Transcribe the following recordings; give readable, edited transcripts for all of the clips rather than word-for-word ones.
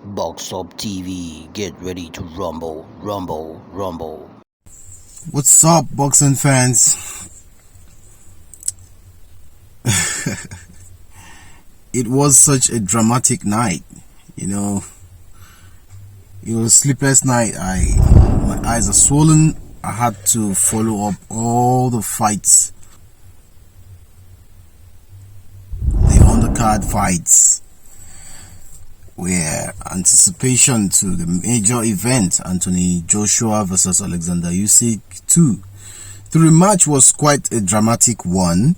Box Up TV, get ready to rumble, rumble, rumble. What's up, boxing fans? It was such a dramatic night, it was a sleepless night. My eyes are swollen. I had to follow up all the fights, the undercard fights, where anticipation to the major event, Anthony Joshua versus Oleksandr Usyk 2. The rematch was quite a dramatic one.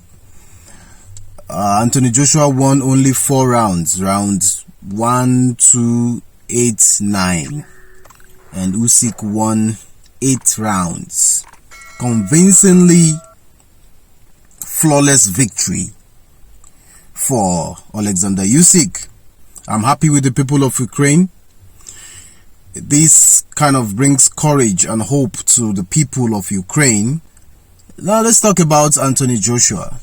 Anthony Joshua won only 4 rounds, rounds 1, 2, 8, 9, and Usyk won 8 rounds. Convincingly flawless victory for Oleksandr Usyk. I'm happy with the people of Ukraine. This kind of brings courage and hope to the people of Ukraine. Now let's talk about Anthony Joshua.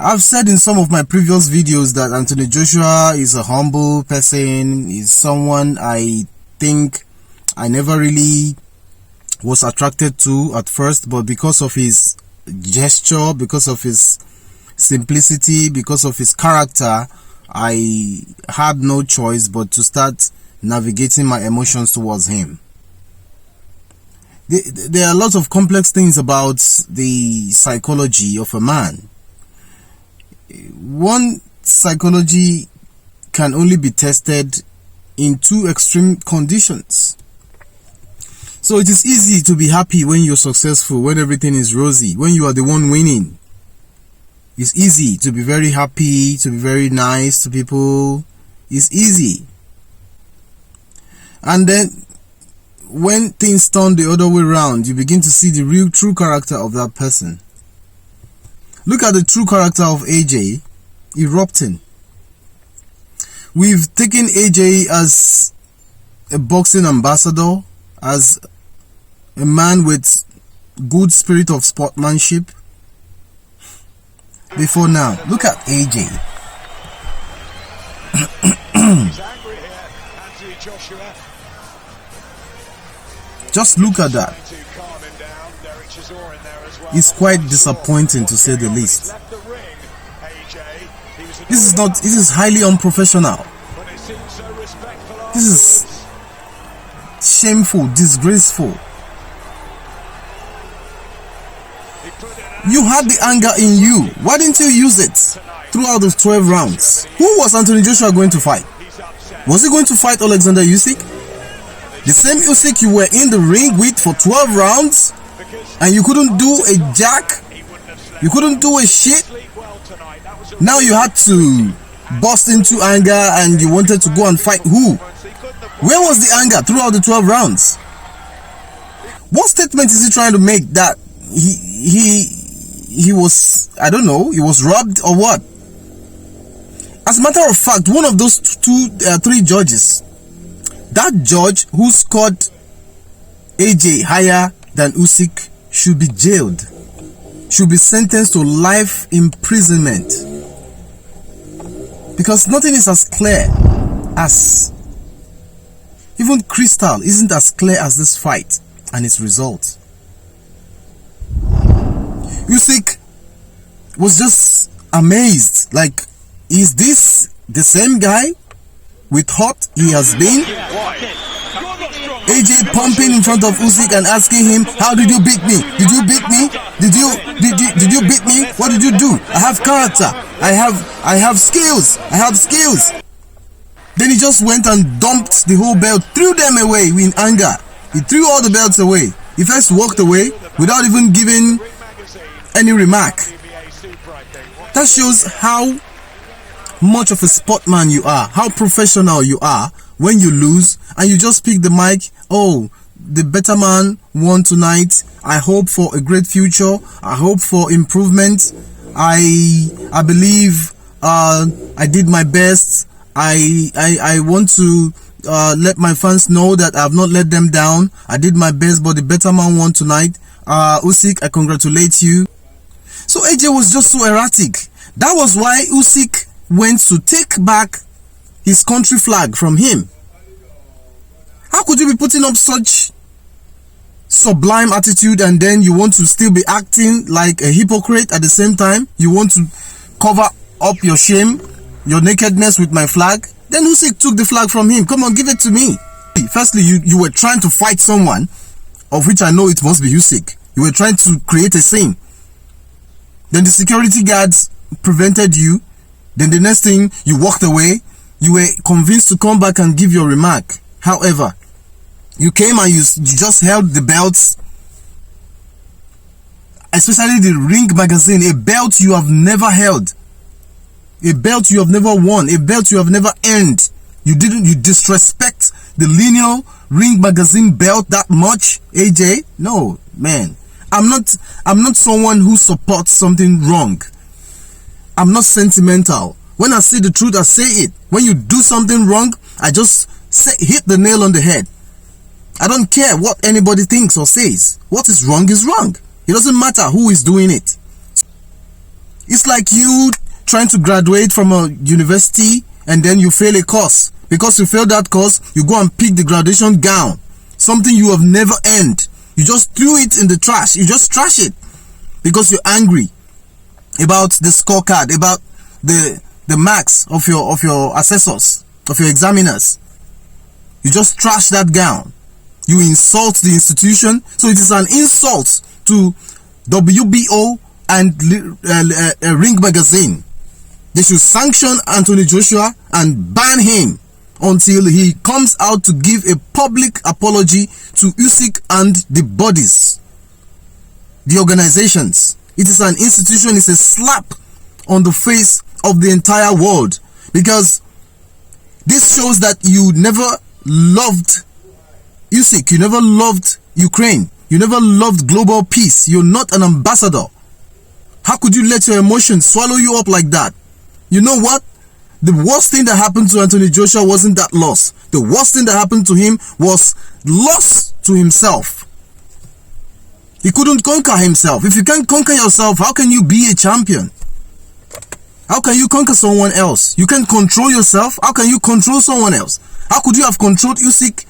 I've said in some of my previous videos that Anthony Joshua is a humble person, is someone I think I never really was attracted to at first, but because of his gesture, because of his simplicity, because of his character, I had no choice but to start navigating my emotions towards him. There are a lot of complex things about the psychology of a man. One psychology can only be tested in 2 extreme conditions. So it is easy to be happy when you're successful, when everything is rosy, when you are the one winning. It's easy to be very happy, to be very nice to people. It's easy. And then when things turn the other way around, you begin to see the real true character of that person. Look at the true character of AJ erupting. We've taken AJ as a boxing ambassador, as a man with good spirit of sportsmanship. Before now, look at AJ. Just look at that. It's quite disappointing, to say the least. This is highly unprofessional. This is shameful, disgraceful. You had the anger in you. Why didn't you use it throughout the 12 rounds? Who was Anthony Joshua going to fight? Was he going to fight Oleksandr Usyk? The same Usyk you were in the ring with for 12 rounds? And you couldn't do a jack? You couldn't do a shit? Now you had to burst into anger and you wanted to go and fight who? Where was the anger throughout the 12 rounds? What statement is he trying to make, that he was, I don't know, he was robbed or what? As a matter of fact, one of those 3 judges, that judge who scored AJ higher than Usyk, should be jailed, should be sentenced to life imprisonment, because nothing is as clear as, even crystal isn't as clear as this fight and its result. Usyk was just amazed, like, is this the same guy we thought he has been? AJ pumping in front of Usyk and asking him, how did you beat me? Did you beat me? Did you beat me? What did you do? I have character. I have skills. I have skills. Then he just went and dumped the whole belt, threw them away in anger. He threw all the belts away. He first walked away without even giving any remark. That shows how much of a sportsman you are, how professional you are when you lose and you just pick the mic. Oh, the better man won tonight. I hope for a great future. I hope for improvement. I believe I did my best. I want to let my fans know that I have not let them down. I did my best, but the better man won tonight. Usyk, I congratulate you. So AJ was just so erratic. That was why Usyk went to take back his country flag from him. How could you be putting up such sublime attitude and then you want to still be acting like a hypocrite at the same time? You want to cover up your shame, your nakedness with my flag? Then Usyk took the flag from him. Come on, give it to me. Firstly, you were trying to fight someone, of which I know it must be Usyk. You were trying to create a scene. Then the security guards prevented you. Then the next thing, you walked away. You were convinced to come back and give your remark. However, you came and you just held the belts, especially the Ring magazine, a belt you have never held, a belt you have never won, a belt you have never earned. You disrespect the lineal Ring magazine belt that much, AJ? No, man. I'm not someone who supports something wrong. I'm not sentimental. When I say the truth, I say it. When you do something wrong, I just hit the nail on the head. I don't care what anybody thinks or says. What is wrong is wrong. It doesn't matter who is doing it. It's like you trying to graduate from a university and then you fail a course. Because you failed that course, you go and pick the graduation gown. Something you have never earned. You just threw it in the trash. You just trash it. Because you're angry about the scorecard, about the marks of your assessors, of your examiners. You just trash that gown. You insult the institution. So it is an insult to WBO and Ring magazine. They should sanction Anthony Joshua and ban him until he comes out to give a public apology to Usyk and the bodies, the organizations. It is an institution. It's a slap on the face of the entire world, because this shows that you never loved Usyk, you never loved Ukraine, you never loved global peace. You're not an ambassador. How could you let your emotions swallow you up like that? You know what? The worst thing that happened to Anthony Joshua wasn't that loss. The worst thing that happened to him was loss to himself. He couldn't conquer himself. If you can't conquer yourself, how can you be a champion? How can you conquer someone else? You can't control yourself. How can you control someone else? How could you have controlled Usyk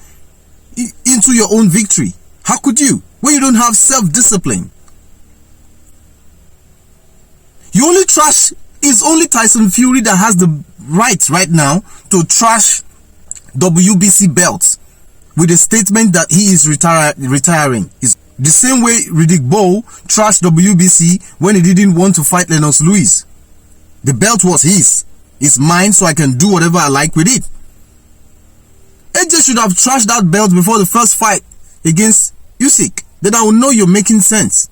into your own victory? How could you, when you don't have self-discipline? You only trash. It's only Tyson Fury that has the right now to trash WBC belts with a statement that he is retiring. It's the same way Riddick Bowe trashed WBC when he didn't want to fight Lennox Lewis. The belt was his. It's mine, so I can do whatever I like with it. AJ should have trashed that belt before the first fight against Usyk. Then I will know you're making sense.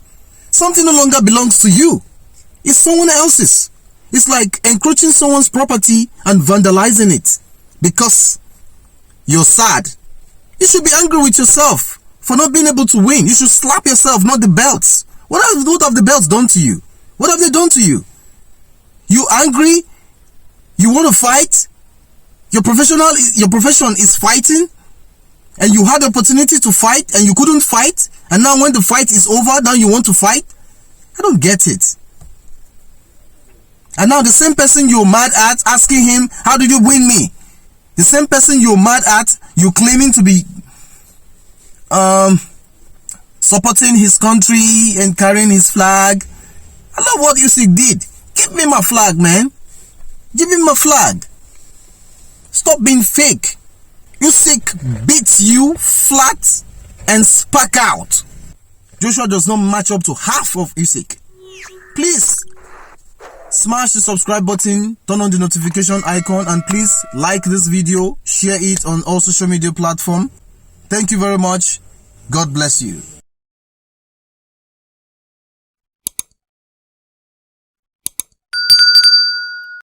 Something no longer belongs to you. It's someone else's. It's like encroaching someone's property and vandalizing it because you're sad. You should be angry with yourself for not being able to win. You should slap yourself, not the belts. What have the belts done to you? What have they done to you? You angry? You want to fight? Your profession is fighting, and you had the opportunity to fight and you couldn't fight, and now when the fight is over, now you want to fight? I don't get it. And now the same person you're mad at, asking him, how did you win me? The same person you're mad at, you're claiming to be supporting his country and carrying his flag. I love what Usyk did. Give me my flag, man. Give me my flag. Stop being fake. Usyk beats you flat and spark out. Joshua does not match up to half of Usyk. Please smash the subscribe button, turn on the notification icon, and please like this video, share it on all social media platforms. Thank you very much. God bless you.